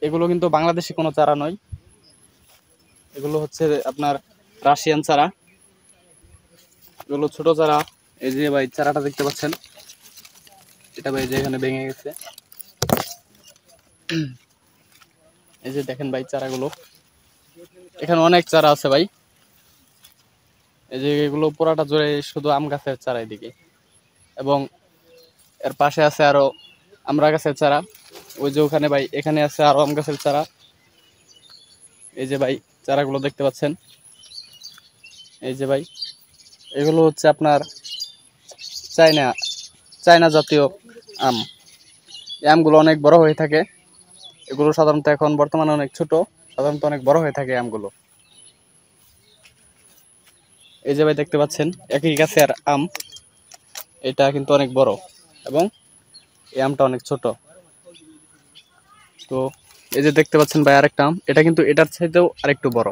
এগুলো কিন্তু বাংলাদেশি কোনো চারা নয়, এগুলো হচ্ছে আপনার রাশিয়ান চারা। এগুলো ছোট চারা। এই যে ভাই চারাটা দেখতে পাচ্ছেন, এটা ভাই যে এখানে ভেঙে গেছে। এই যে দেখেন ভাই চারাগুলো, এখানে অনেক চারা আছে ভাই। এই যে এগুলো পুরাটা জুড়ে শুধু আম গাছের চারা এদিকে, এবং এর পাশে আছে আরো আমড়া গাছের চারা। ওই যে ওখানে ভাই এখানে আছে আরো আম গাছের চারা। এই যে ভাই চারাগুলো দেখতে পাচ্ছেন, এই যে ভাই এগুলো হচ্ছে আপনার চায়না চায়না জাতীয় আম। এই আমগুলো অনেক বড় হয়ে থাকে। এগুলো সাধারণত এখন বর্তমানে অনেক ছোট, সাধারণত অনেক বড় হয়ে থাকে আমগুলো। এই যে ভাই দেখতে পাচ্ছেন একই গাছের আম, এটা কিন্তু অনেক বড়, এবং এই আমটা অনেক ছোট। তো এই যে দেখতে পাচ্ছেন ভাই আরেকটা আম, এটা কিন্তু এটার চাইতেও আরেকটু বড়।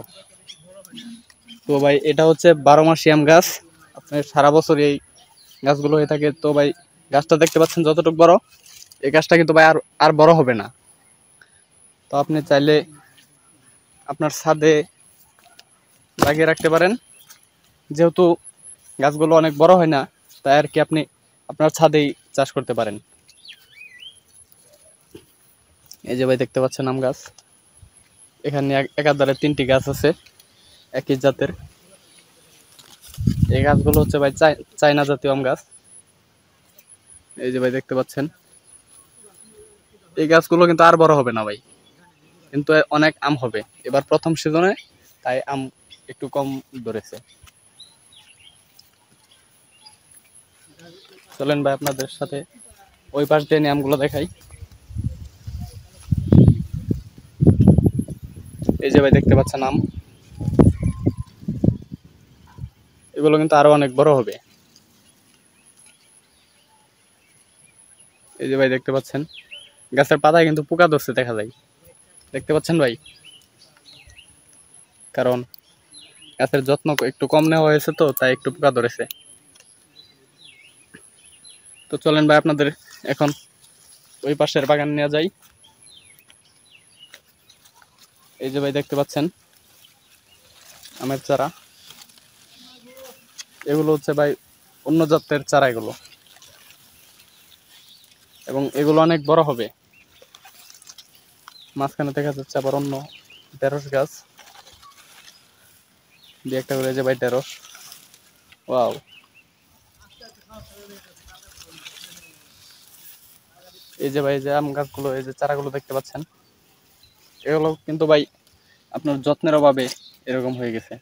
তো ভাই এটা হচ্ছে 12 মাসি আম গাছ, আপনার সারা বছর এই গাছগুলো হয়ে থাকে। তো ভাই গাছটা দেখতে পাচ্ছেন যতটুকু বড়, এই গাছটা কিন্তু ভাই আর আর বড় হবে না। তো আপনি চাইলে আপনার ছাদে লাগিয়ে রাখতে পারেন, যেহেতু গাছগুলো অনেক বড় হয় না, তাই আর কি আপনি আপনার ছাদেই চাষ করতে পারেন। এই যে ভাই দেখতে পাচ্ছেন আম গাছ, এখানে একাধারে 3টি গাছ আছে একই জাতের। এই গাছগুলো হচ্ছে ভাই চায়না জাতীয় আম গাছ। এই যে ভাই দেখতে পাচ্ছেন, এই গাছগুলো কিন্তু আর বড় হবে না ভাই, কিন্তু অনেক আম হবে এবার প্রথম সিজনে, তাই আম একটু কম ধরেছে। চলেন ভাই আপনাদের সাথে ওই পাশ দিয়ে নিয়ে আমগুলো দেখাই। এই যে ভাই দেখতে পাচ্ছেন আম, এগুলো কিন্তু আরো অনেক বড় হবে। এই যে ভাই দেখতে পাচ্ছেন গাছের পাতায় কিন্তু পোকা ধরছে দেখা যায়, দেখতে পাচ্ছেন ভাই, কারণ গাছের যত্ন একটু কম নেওয়া হয়েছে, তো তাই একটু পোকা ধরেছে। তো চলেন ভাই আপনাদের এখন ওই পাশের বাগান নিয়ে যাই। এই যে ভাই দেখতে পাচ্ছেন আমের চারা, এগুলো হচ্ছে ভাই অন্য জাতের চারা এগুলো, এবং এগুলো অনেক বড় হবে। মাঝখানে দেখা যাচ্ছে আবার অন্য ঢেঁড়স গাছ, দিয়ে একটা করে, যে ভাই ঢেঁড়স, ওয়াও। এই যে ভাই যে আম গাছগুলো, এই যে চারাগুলো দেখতে পাচ্ছেন, এগুলো কিন্তু ভাই আপনার যত্নের অভাবে এরকম হয়ে গেছে।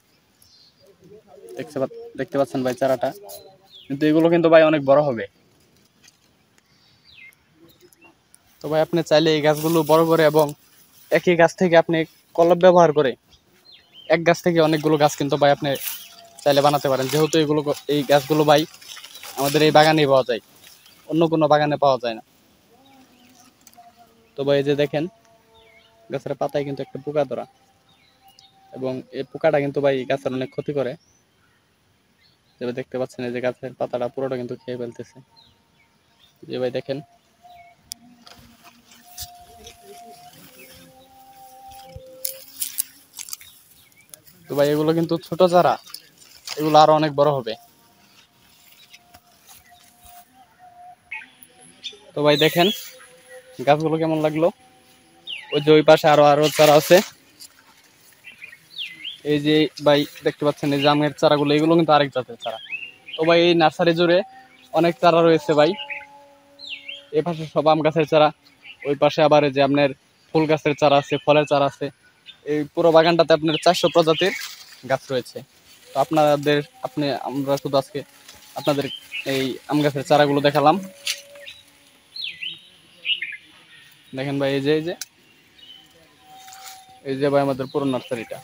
দেখতে পাচ্ছেন ভাই চারাটা, কিন্তু এগুলো কিন্তু ভাই অনেক বড় হবে। তো ভাই আপনি চাইলে এই গাছগুলো বড় করে, এবং একই গাছ থেকে আপনি কলম ব্যবহার করে এক গাছ থেকে অনেকগুলো গাছ কিন্তু ভাই আপনি চাইলে বানাতে পারেন, যেহেতু এগুলো এই গাছগুলো ভাই আমাদের এই বাগানেই পাওয়া যায়, অন্য কোনো বাগানে পাওয়া যায় না। তো ভাই এই যে দেখেন গাছের পাতায় কিন্তু একটা পোকা ধরা, এবং এই পোকাটা কিন্তু ভাই গাছের অনেক ক্ষতি করে। যেভাবে দেখতে পাচ্ছেন এই যে গাছের পাতাটা পুরোটা কিন্তু খেয়ে ফেলতেছে। যে ভাই দেখেন, তো ভাই এগুলো কিন্তু ছোট চারা, এগুলো আরো অনেক বড় হবে। তো ভাই দেখেন গাছগুলো কেমন লাগলো। ওই যে ওই পাশে আরো আরো চারা আছে। এই যে ভাই দেখতে পাচ্ছেন এই যে আমের চারাগুলো, এগুলো কিন্তু আরেক জাতের চারা। তো ভাই এই নার্সারি জুড়ে অনেক চারা রয়েছে ভাই। এই পাশে সব আম গাছের চারা, ওই পাশে আবার এই যে আপনার ফুল গাছের চারা আছে, ফলের চারা আছে। এই পুরো বাগানটাতে আপনার 400 প্রজাতির গাছ রয়েছে। তো আমরা শুধু আজকে আপনাদের এই আম গাছের চারাগুলো দেখালাম। দেখেন ভাই এই যে ভাই আমাদের পুরো নার্সারিটা।